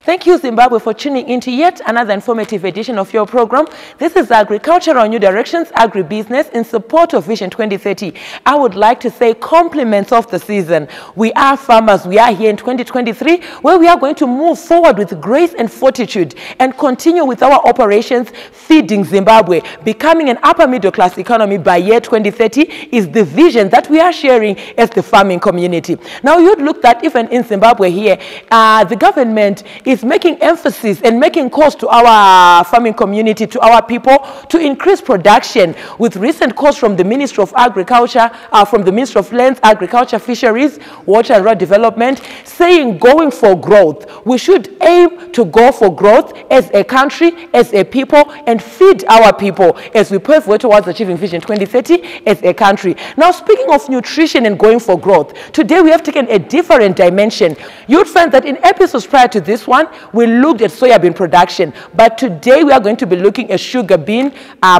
Thank you, Zimbabwe, for tuning into yet another informative edition of your program. This is Agricultural New Directions, Agribusiness, in support of Vision 2030. I would like to say compliments of the season. We are farmers. We are here in 2023, where we are going to move forward with grace and fortitude and continue with our operations feeding Zimbabwe. Becoming an upper middle class economy by year 2030 is the vision that we are sharing as the farming community. Now, you'd look that even in Zimbabwe here, the government is making emphasis and making calls to our farming community, to our people, to increase production, with recent calls from the Ministry of Agriculture, from the Ministry of Lands, Agriculture, Fisheries, Water and Rural Development, saying going for growth. We should aim to go for growth as a country, as a people, and feed our people as we pave way towards achieving Vision 2030 as a country. Now, speaking of nutrition and going for growth, today we have taken a different dimension. You'd find that in episodes prior to this one, we looked at soybean production, but today we are going to be looking at sugar bean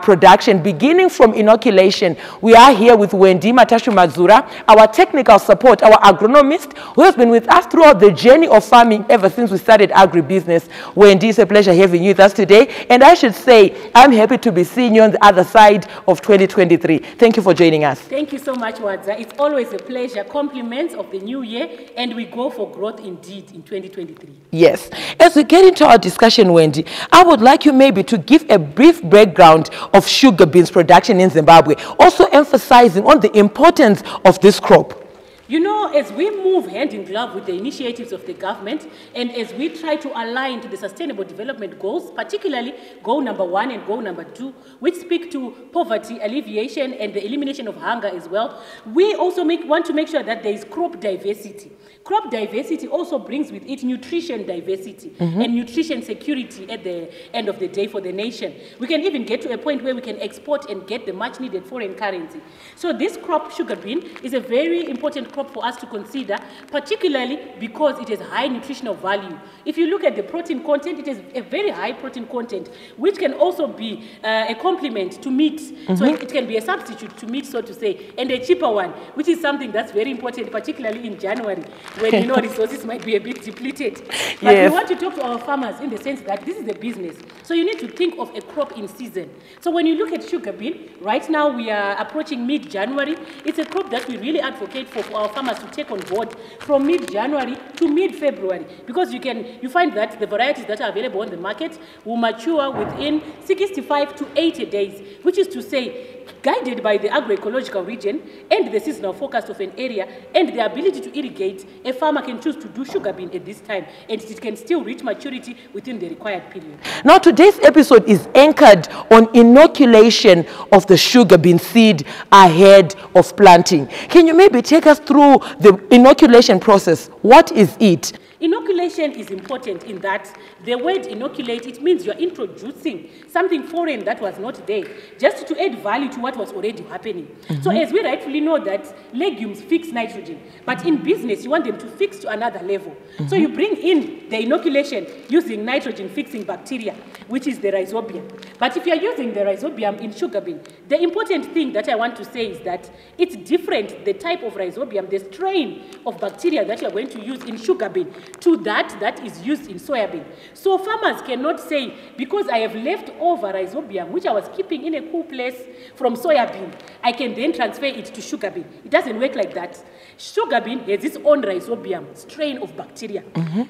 production, beginning from inoculation. We are here with Wendy Matashu Mazura, our technical support, our agronomist, who has been with us throughout the journey of farming ever since we started Agribusiness. Wendy, it's a pleasure having you with us today, and I should say I'm happy to be seeing you on the other side of 2023. Thank you for joining us. Thank you so much, Wadza. It's always a pleasure. Compliments of the new year, and we go for growth indeed in 2023. Yes. As we get into our discussion, Wendy, I would like you maybe to give a brief background of sugar beans production in Zimbabwe, also emphasizing on the importance of this crop. You know, as we move hand in glove with the initiatives of the government, and as we try to align to the Sustainable Development Goals, particularly Goal number 1 and Goal number 2, which speak to poverty alleviation and the elimination of hunger as well, we also want to make sure that there is crop diversity. Crop diversity also brings with it nutrition diversity and nutrition security at the end of the day for the nation. We can even get to a point where we can export and get the much needed foreign currency. So this crop, sugar bean, is a very important crop for us to consider, particularly because it has high nutritional value. If you look at the protein content, it has a very high protein content, which can also be a complement to meat. So it can be a substitute to meat, so to say, and a cheaper one, which is something that's very important, particularly in January, when you know resources might be a bit depleted. But we want to talk to our farmers in the sense that this is a business. So you need to think of a crop in season. So when you look at sugar bean, right now we are approaching mid-January. It's a crop that we really advocate for our farmers to take on board from mid-January to mid-February, because you find that the varieties that are available on the market will mature within 65 to 80 days, which is to say, guided by the agroecological region and the seasonal forecast of an area and the ability to irrigate, a farmer can choose to do sugar bean at this time, and it can still reach maturity within the required period. Now, today's episode is anchored on inoculation of the sugar bean seed ahead of planting. Can you maybe take us through the inoculation process? What is it? Inoculation is important in that the word inoculate, it means you're introducing something foreign that was not there, just to add value to what was already happening. So as we rightfully know that legumes fix nitrogen, but in business you want them to fix to another level. So you bring in the inoculation using nitrogen fixing bacteria, which is the rhizobium. But if you're using the rhizobium in sugar bean, the important thing that I want to say is that it's different, the type of rhizobium, the strain of bacteria that you're going to use in sugar bean to that is used in soybean. So farmers cannot say, because I have left over rhizobium, which I was keeping in a cool place from soybean, I can then transfer it to sugar bean. It doesn't work like that. Sugar bean has its own rhizobium strain of bacteria.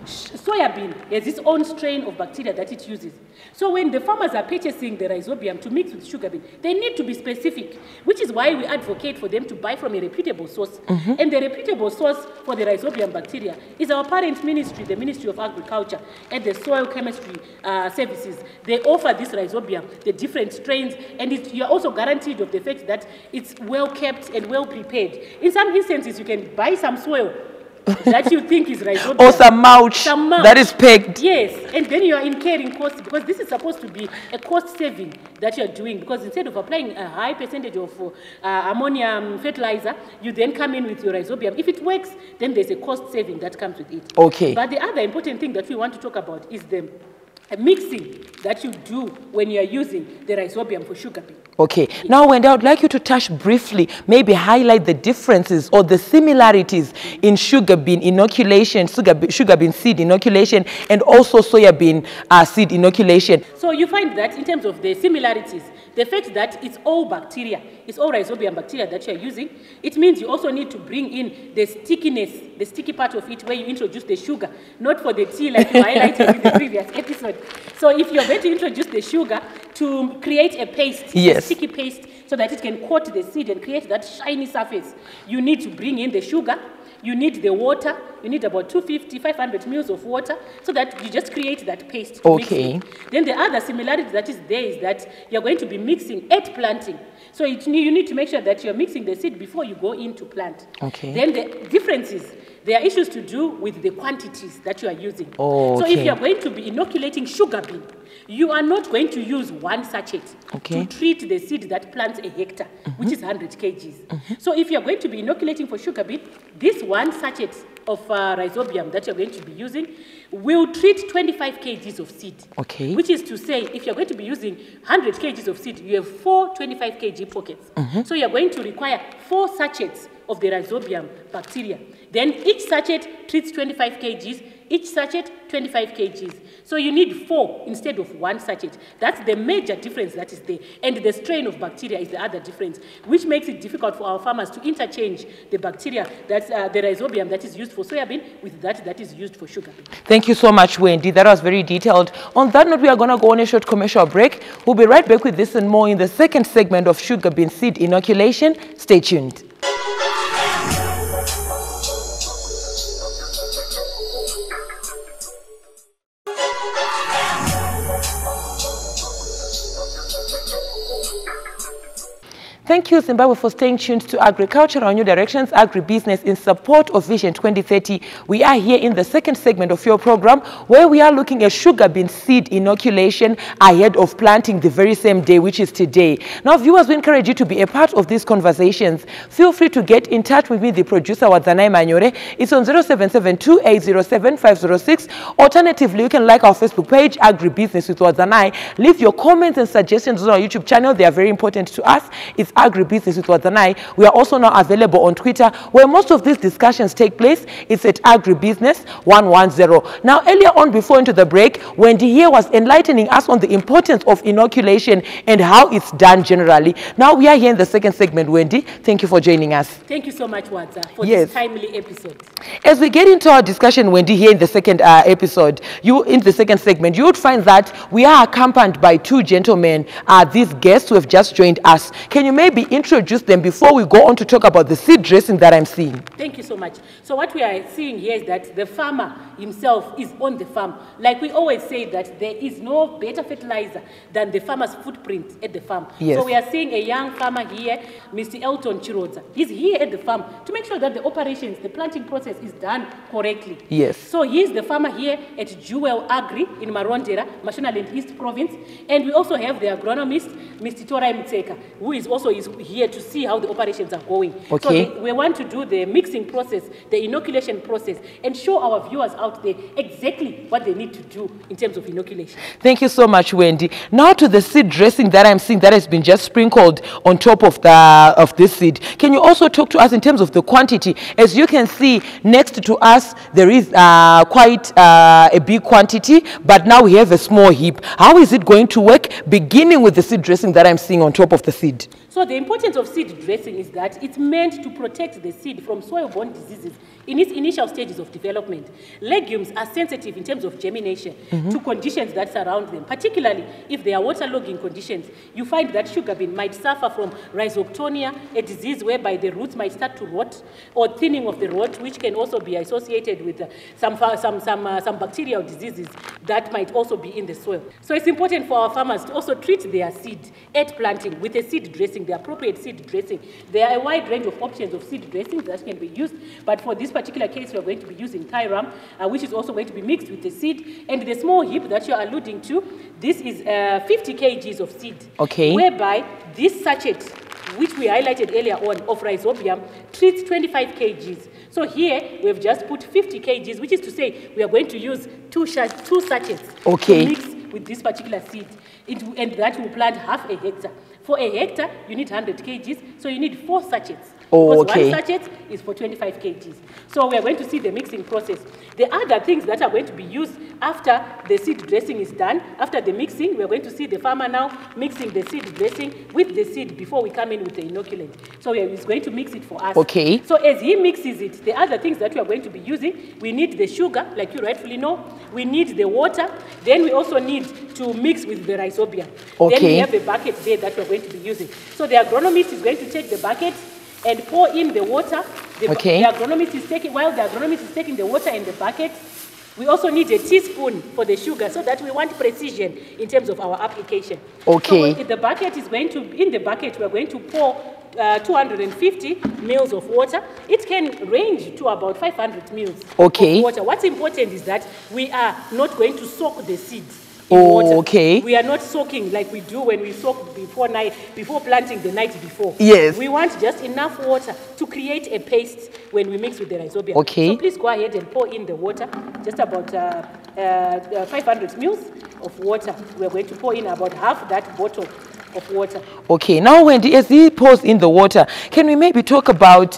Soybean has its own strain of bacteria that it uses. So when the farmers are purchasing the rhizobium to mix with sugar bean, they need to be specific, which is why we advocate for them to buy from a reputable source. And the reputable source for the rhizobium bacteria is our parent ministry, the Ministry of Agriculture, and the Soil Chemistry Services. They offer this rhizobium, the different strains, and you're also guaranteed of the fact that it's well kept and well prepared. In some instances, you can buy some soil that you think is rhizobium. Or some mulch that is pegged. Yes, and then you are incurring costs, because this is supposed to be a cost saving that you're doing, because instead of applying a high percentage of ammonium fertilizer, you then come in with your rhizobium. If it works, then there's a cost saving that comes with it. Okay. But the other important thing that we want to talk about is the mixing that you do when you are using the rhizobium for sugar bean. Okay. Now, Wendy, I would like you to touch briefly, maybe highlight the differences or the similarities in sugar bean inoculation, sugar bean seed inoculation, and also soya bean seed inoculation. So you find that in terms of the similarities, the fact that it's all bacteria, it's all rhizobium bacteria that you're using, it means you also need to bring in the stickiness, the sticky part of it where you introduce the sugar, not for the tea like you highlighted in the previous episode. So if you're going to introduce the sugar to create a paste, yes, a sticky paste, so that it can coat the seed and create that shiny surface, you need to bring in the sugar, you need the water, you need about 250, 500 mils of water, so that you just create that paste. Okay. Then the other similarity that is there is that you're going to be mixing at planting. So you need to make sure that you're mixing the seed before you go in to plant. Okay. Then the difference is, there are issues to do with the quantities that you are using. Oh, okay. So if you're going to be inoculating sugar bean, you are not going to use one sachet okay, to treat the seed that plants a hectare, which is 100 kgs. So if you're going to be inoculating for sugar bean, this one sachet of rhizobium that you're going to be using will treat 25 kgs of seed. Okay. Which is to say, if you're going to be using 100 kgs of seed, you have 4 25 kg pockets. So you're going to require 4 sachets of the rhizobium bacteria. Then each sachet treats 25 kgs, each sachet 25 kgs. So you need 4 instead of 1 sachet. That's the major difference that is there. And the strain of bacteria is the other difference, which makes it difficult for our farmers to interchange the bacteria, that's the rhizobium that is used for soybean, with that is used for sugar bean. Thank you so much, Wendy. That was very detailed. On that note, we are going to go on a short commercial break. We'll be right back with this and more in the second segment of sugar bean seed inoculation. Stay tuned. Thank you, Zimbabwe, for staying tuned to Agriculture on New Directions, Agribusiness in support of Vision 2030. We are here in the second segment of your program where we are looking at sugar bean seed inoculation ahead of planting the very same day, which is today. Now, viewers, we encourage you to be a part of these conversations. Feel free to get in touch with me, the producer, Wadzanai Manyore. It's on 0772807506. Alternatively, you can like our Facebook page, Agribusiness with Wadzanai. Leave your comments and suggestions on our YouTube channel. They are very important to us. It's Agribusiness with Wadzanai. We are also now available on Twitter, where most of these discussions take place. It's at Agribusiness 110. Now, earlier on, before into the break, Wendy here was enlightening us on the importance of inoculation and how it's done generally. Now we are here in the second segment. Wendy, thank you for joining us. Thank you so much, Wadza, for this timely episode. As we get into our discussion, Wendy, here in the second episode, in the second segment, you would find that we are accompanied by 2 gentlemen, these guests who have just joined us. Can you maybe introduce them before we go on to talk about the seed dressing that I'm seeing? Thank you so much. So what we are seeing here is that the farmer himself is on the farm. Like we always say that there is no better fertilizer than the farmer's footprint at the farm. Yes. So we are seeing a young farmer here, Mr. Elton Chirodza. He's here at the farm to make sure that the operations, the planting process is done correctly. Yes. So he's the farmer here at Jewel Agri in Marondera, Mashonaland East Province. And we also have the agronomist, Mr. Torai Mtseka, who is also here to see how the operations are going. Okay. So we want to do the mixing process, the inoculation process, and show our viewers out there exactly what they need to do in terms of inoculation. Thank you so much, Wendy. Now to the seed dressing that I'm seeing that has been just sprinkled on top of this seed. Can you also talk to us in terms of the quantity? As you can see, next to us, there is quite a big quantity, but now we have a small heap. How is it going to work, beginning with the seed dressing that I'm seeing on top of the seed? So the importance of seed dressing is that it's meant to protect the seed from soil-borne diseases in its initial stages of development. Legumes are sensitive in terms of germination to conditions that surround them, particularly if they are waterlogging conditions. You find that sugar bean might suffer from rhizoctonia, a disease whereby the roots might start to rot, or thinning of the root, which can also be associated with some bacterial diseases that might also be in the soil. So it's important for our farmers to also treat their seed at planting with a seed dressing, the appropriate seed dressing. There are a wide range of options of seed dressings that can be used, but for this particular case, we are going to be using Tyram, which is also going to be mixed with the seed. And the small heap that you are alluding to, this is 50 kgs of seed. Okay. Whereby this sachet, which we highlighted earlier on, of rhizobium, treats 25 kgs. So here, we've just put 50 kgs, which is to say we are going to use two sachets okay. to mix in with this particular seed, and that will plant half a hectare. For a hectare, you need 100 kgs, so you need 4 sachets. Oh, because okay. one sachet is for 25 kgs. So we are going to see the mixing process. The other things that are going to be used after the seed dressing is done, after the mixing, we are going to see the farmer now mixing the seed dressing with the seed before we come in with the inoculant. So he's going to mix it for us. Okay. So as he mixes it, the other things that we are going to be using, we need the sugar, like you rightfully know. We need the water. Then we also need to mix with the rhizobium. Okay. Then we have a bucket there that we are going to be using. So the agronomist is going to take the bucket and pour in the water. The agronomist is taking, while the agronomist is taking the water in the bucket, we also need a teaspoon for the sugar so that we want precision in terms of our application. Okay. So the bucket is going to, in the bucket, we're going to pour 250 mils of water. It can range to about 500 mils of water. What's important is that we are not going to soak the seeds. Okay. We are not soaking like we do when we soak before planting the night before. Yes. We want just enough water to create a paste when we mix with the rhizobium. Okay. So please go ahead and pour in the water, just about 500 mils of water. We're going to pour in about half that bottle of water. Okay, now Wendy, as he pours in the water, can we maybe talk about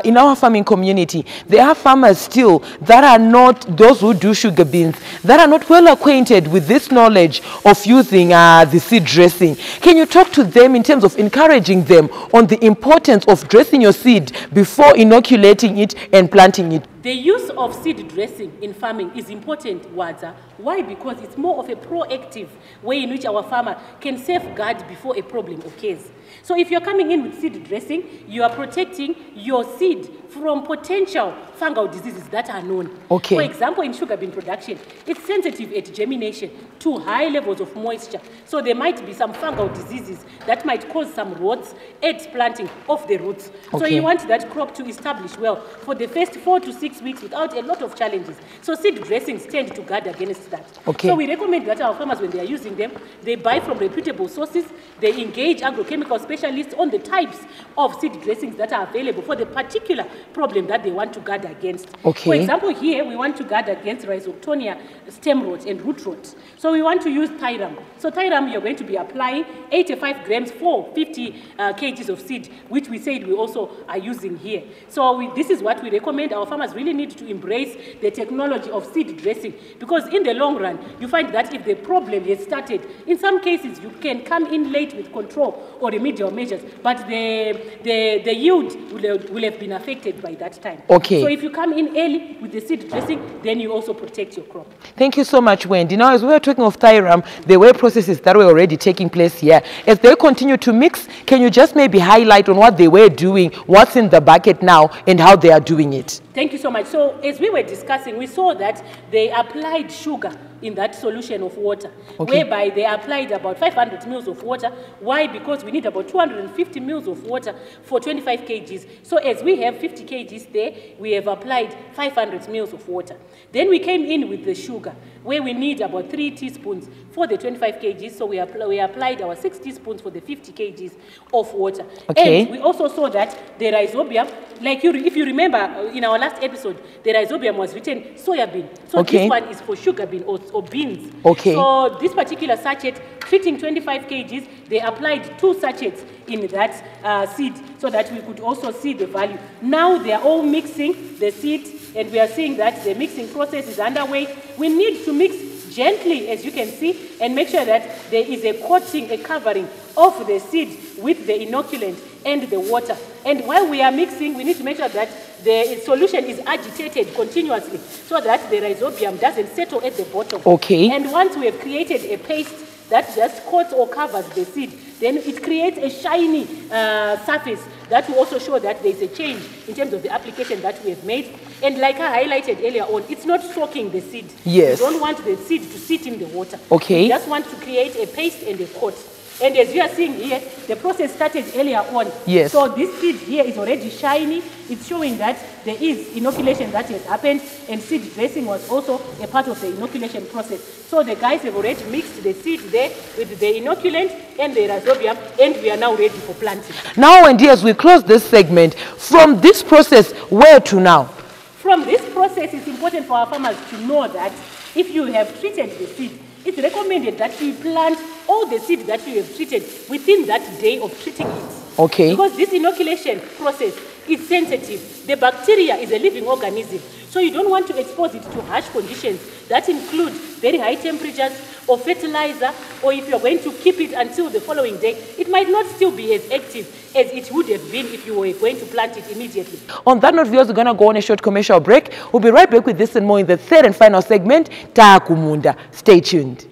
in our farming community, there are farmers still that are not, those who do sugar beans, that are not well acquainted with this knowledge of using the seed dressing. Can you talk to them in terms of encouraging them on the importance of dressing your seed before inoculating it and planting it? The use of seed dressing in farming is important, Wadza. Why? Because it's more of a proactive way in which our farmer can safeguard before a problem occurs. So if you're coming in with seed dressing, you are protecting your seed from potential fungal diseases that are known. Okay. For example, in sugar bean production, it's sensitive at germination to high levels of moisture. So there might be some fungal diseases that might cause some rots at planting of the roots. So you want that crop to establish well for the first 4 to 6 weeks without a lot of challenges. So seed dressings tend to guard against that. Okay. So we recommend that our farmers, when they are using them, they buy from reputable sources, they engage agrochemical specialists on the types of seed dressings that are available for the particular problem that they want to guard against. Okay. For example, here we want to guard against rhizoctonia stem rot and root rot. So we want to use Tyram. So Tyram, you're going to be applying 85 grams for 50 kgs of seed, which we said we also are using here. So this is what we recommend. Our farmers really need to embrace the technology of seed dressing, because in the long run, you find that if the problem has started, in some cases you can come in late with control or remedial measures, but the yield will have been affected by that time. Okay. So if you come in early with the seed dressing, then you also protect your crop. Thank you so much, Wendy. Now, as we were talking of Tyram, there were processes that were already taking place here. As they continue to mix, can you just maybe highlight on what they were doing, what's in the bucket now, and how they are doing it? Thank you so much. So as we were discussing, we saw that they applied sugar in that solution of water, whereby they applied about 500 mils of water. Why? Because we need about 250 mils of water for 25 kgs. So as we have 50 kgs there, we have applied 500 mils of water. Then we came in with the sugar, where we need about 3 teaspoons for the 25 kgs. So we applied our 6 teaspoons for the 50 kgs of water. Okay. And we also saw that the rhizobium, like if you remember in our last episode, the rhizobium was written soya bean. So this one is for sugar bean or beans. Okay. So this particular sachet, treating 25 kgs, they applied 2 sachets in that seed so that we could also see the value. Now they are all mixing the seed, and we are seeing that the mixing process is underway. We need to mix gently, as you can see, and make sure that there is a coating, a covering of the seed with the inoculant and the water. And while we are mixing, we need to make sure that the solution is agitated continuously so that the rhizobium doesn't settle at the bottom. Okay. And once we have created a paste that just coats or covers the seed, then it creates a shiny surface that will also show that there is a change in terms of the application that we have made. And like I highlighted earlier on, it's not soaking the seed. Yes. You don't want the seed to sit in the water. Okay. You just want to create a paste and a coat. And as you are seeing here, the process started earlier on. Yes. So this seed here is already shiny. It's showing that there is inoculation that has happened, and seed dressing was also a part of the inoculation process. So the guys have already mixed the seed there with the inoculant and the rhizobium, and we are now ready for planting. Now, and as we close this segment, from this process, where to now? From this process, it's important for our farmers to know that if you have treated the seed, it's recommended that you plant all the seed that you have treated within that day of treating it. Okay. Because this inoculation process is sensitive. The bacteria is a living organism. So you don't want to expose it to harsh conditions that include very high temperatures or fertilizer, or if you're going to keep it until the following day, it might not still be as active as it would have been if you were going to plant it immediately. On that note, viewers, we're going to go on a short commercial break. We'll be right back with this and more in the third and final segment, Takumunda. Stay tuned.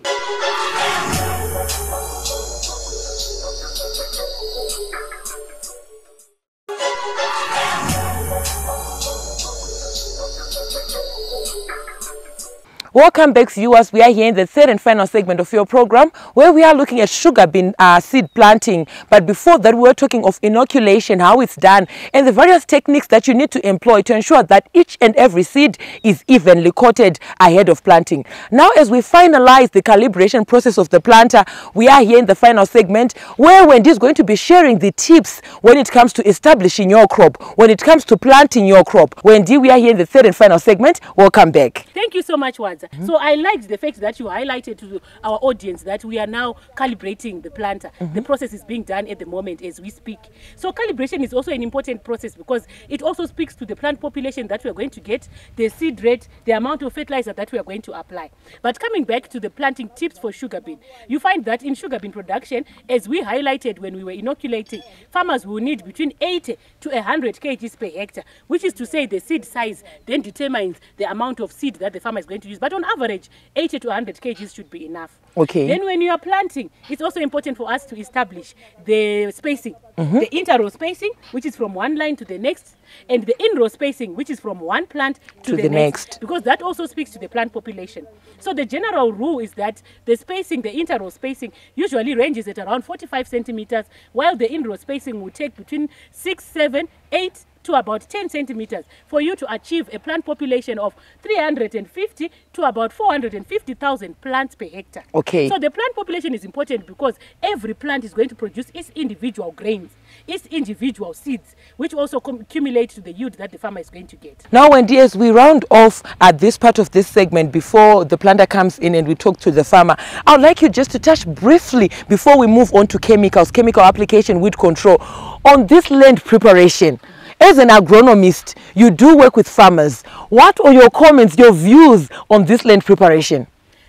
Welcome back, viewers. We are here in the third and final segment of your program where we are looking at sugar bean seed planting. But before that, we were talking of inoculation, how it's done, and the various techniques that you need to employ to ensure that each and every seed is evenly coated ahead of planting. Now, as we finalize the calibration process of the planter, we are here in the final segment where Wendy is going to be sharing the tips when it comes to establishing your crop, when it comes to planting your crop. Wendy, we are here in the third and final segment. Welcome back. Thank you so much, Wadza. So I liked the fact that you highlighted to our audience that we are now calibrating the planter. The process is being done at the moment as we speak. So calibration is also an important process because it also speaks to the plant population that we are going to get, the seed rate, the amount of fertilizer that we are going to apply. But coming back to the planting tips for sugar bean, you find that in sugar bean production, as we highlighted when we were inoculating, farmers will need between 80 to 100 kgs per hectare, which is to say the seed size then determines the amount of seed that the farmer is going to use. But on average, 80 to 100 kgs should be enough. Okay. Then when you are planting, it's also important for us to establish the spacing, the inter-row spacing, which is from one line to the next, and the in-row spacing, which is from one plant to the next, because that also speaks to the plant population. So the general rule is that the spacing, the inter-row spacing, usually ranges at around 45 centimeters, while the in-row spacing will take between 6, 7, 8, to about 10 centimeters for you to achieve a plant population of 350 to about 450,000 plants per hectare. Okay. So the plant population is important because every plant is going to produce its individual grains, its individual seeds, which also accumulate to the yield that the farmer is going to get. Now, Wendy, as we round off at this part of this segment, before the planter comes in and we talk to the farmer, I would like you just to touch briefly before we move on to chemicals, chemical application, weed control, on this land preparation. As an agronomist, you do work with farmers. What are your comments, your views on this land preparation?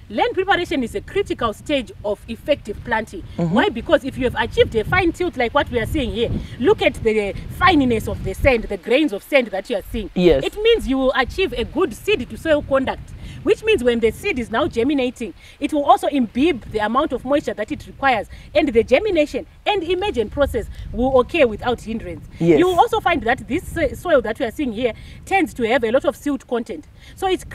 Land preparation is a critical stage of effective planting. Why? Because if you have achieved a fine tilt like what we are seeing here, look at the fineness of the sand, the grains of sand that you are seeing. Yes. It means you will achieve a good seed to soil contact, which means when the seed is now germinating, it will also imbibe the amount of moisture that it requires, and the germination and emergent process will occur without hindrance. Yes. You will also find that this soil that we are seeing here tends to have a lot of silt content. So it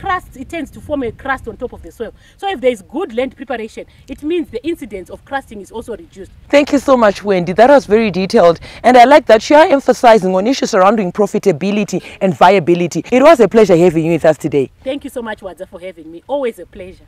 tends to form a crust on top of the soil. So if there is good land preparation, it means the incidence of crusting is also reduced. Thank you so much, Wendy. That was very detailed. And I like that you are emphasizing on issues surrounding profitability and viability. It was a pleasure having you with us today. Thank you so much, Wadza, for having me. Always a pleasure.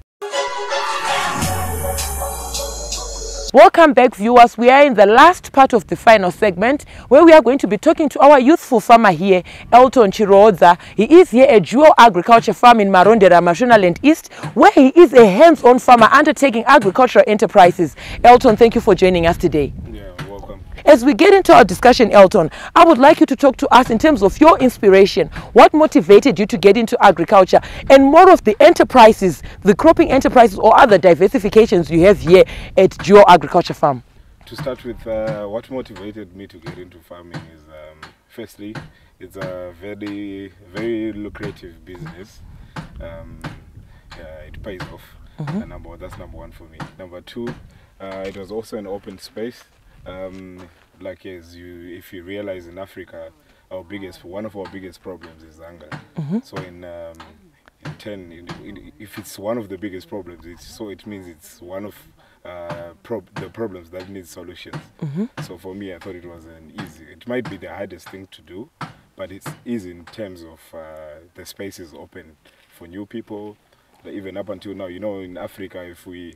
Welcome back, viewers. We are in the last part of the final segment where we are going to be talking to our youthful farmer here, Elton Chirodza. He is here at Dual Agriculture Farm in Marondera, Mashonaland East, where he is a hands-on farmer undertaking agricultural enterprises. Elton, thank you for joining us today. Yeah, welcome. As we get into our discussion, Elton, I would like you to talk to us in terms of your inspiration. What motivated you to get into agriculture, and more of the enterprises, the cropping enterprises or other diversifications you have here at Dual Agriculture Farm? To start with, what motivated me to get into farming is, firstly, it's a very, very lucrative business. It pays off. That's number one for me. Number two, it was also an open space. Like if you realize in Africa, one of our biggest problems is hunger. So in turn, if it's one of the biggest problems, it means it's one of the problems that needs solutions. So for me, I thought it was it might be the hardest thing to do, but it's easy in terms of the space is open for new people. Even up until now, in Africa, if we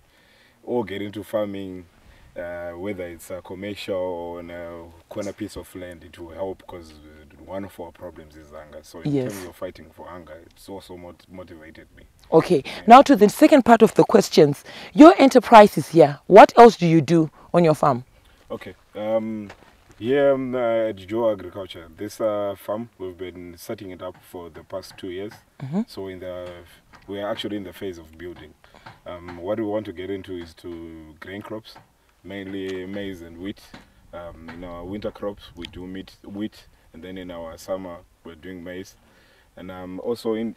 all get into farming, whether it's a commercial or on a corner piece of land, it will help because one of our problems is hunger. So in Yes. terms of fighting for hunger, it's also motivated me. Okay, now to the second part of the questions. Your enterprise is here. What else do you do on your farm? Okay. Here at Joe Agriculture, this farm, we've been setting it up for the past 2 years. So we are actually in the phase of building. What we want to get into is to grain crops, mainly maize and wheat. In our winter crops, we do wheat, and then in our summer, we're doing maize. And also in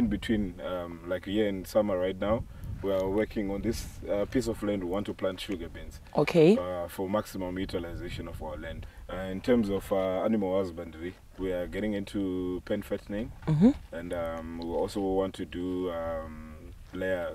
between, like here in summer right now, we are working on this piece of land. We want to plant sugar beans. Okay. For maximum utilization of our land. In terms of animal husbandry, we are getting into pen fattening, and we also want to do layer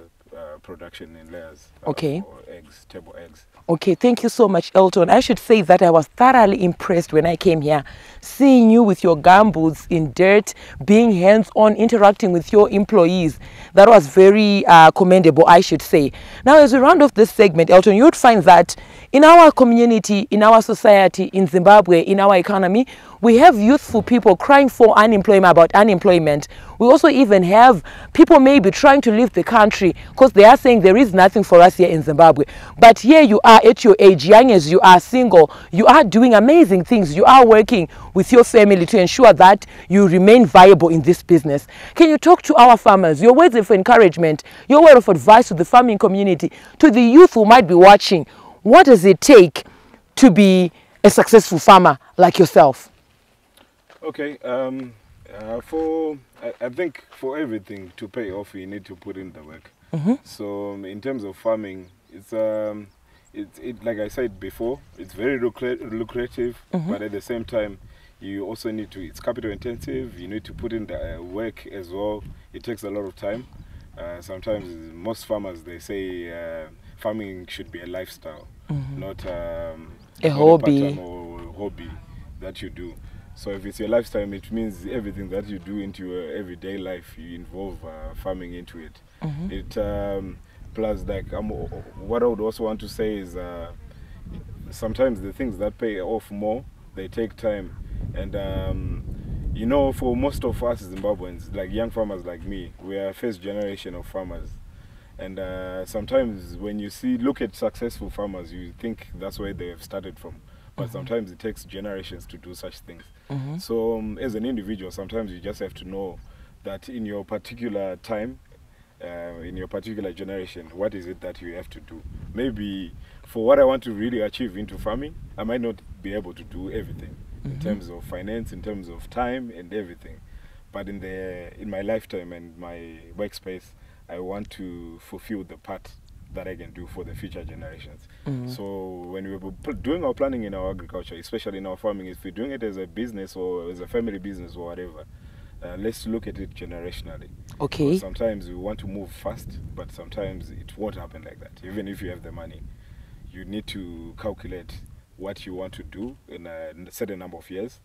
production in layers. Okay. For eggs, table eggs. Okay, thank you so much, Elton. I should say that I was thoroughly impressed when I came here, seeing you with your gumboots in dirt, being hands-on, interacting with your employees. That was very commendable, I should say. Now, as we round off this segment, Elton, you would find that in our community, in our society, in Zimbabwe, in our economy, we have youthful people crying for unemployment. We also even have people maybe trying to leave the country because they are saying there is nothing for us here in Zimbabwe. But here you are at your age, young as you are, single, you are doing amazing things. You are working with your family to ensure that you remain viable in this business. Can you talk to our farmers, your words of encouragement, your word of advice to the farming community, to the youth who might be watching? What does it take to be a successful farmer like yourself? Okay, I think for everything to pay off, you need to put in the work. So in terms of farming, it's like I said before, it's very lucrative, but at the same time, you also need to, it's capital intensive, you need to put in the work as well. It takes a lot of time. Sometimes most farmers, they say farming should be a lifestyle, not a hobby or hobby that you do. So if it's your lifestyle, it means everything that you do into your everyday life, you involve farming into it. Plus, like what I would also want to say is sometimes the things that pay off more, they take time. And you know, for most of us Zimbabweans, like young farmers like me, we are first generation of farmers. And sometimes when you look at successful farmers, you think that's where they have started from. But sometimes it takes generations to do such things. So as an individual, sometimes you just have to know that in your particular time, in your particular generation, what is it that you have to do? Maybe for what I want to really achieve into farming, I might not be able to do everything in terms of finance, in terms of time and everything. But in my lifetime and my workspace, I want to fulfill the part that I can do for the future generations. So when we're doing our planning in our agriculture, especially in our farming, if we're doing it as a business or as a family business or whatever, let's look at it generationally. Okay. Because sometimes we want to move fast, but sometimes it won't happen like that. Even if you have the money, you need to calculate what you want to do in a certain number of years.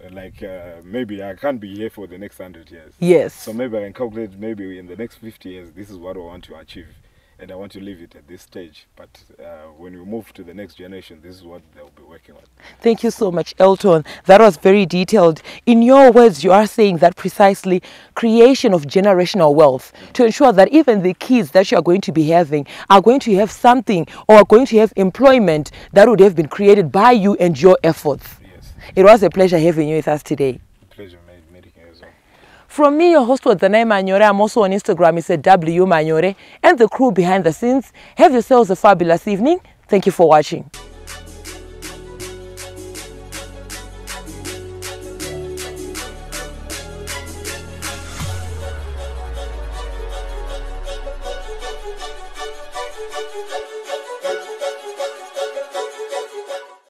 Like maybe I can't be here for the next 100 years. Yes. So maybe I can calculate maybe in the next 50 years, this is what I want to achieve. And I want to leave it at this stage. But when we move to the next generation, this is what they'll be working on. Thank you so much, Elton. That was very detailed. In your words, you are saying that precisely creation of generational wealth to ensure that even the kids that you are going to be having are going to have something or are going to have employment that would have been created by you and your efforts. Yes. It was a pleasure having you with us today. Pleasure meeting you as well. From me, your host was Danai Manyore. I'm also on Instagram. It's at W Manyore. And the crew behind the scenes. Have yourselves a fabulous evening. Thank you for watching.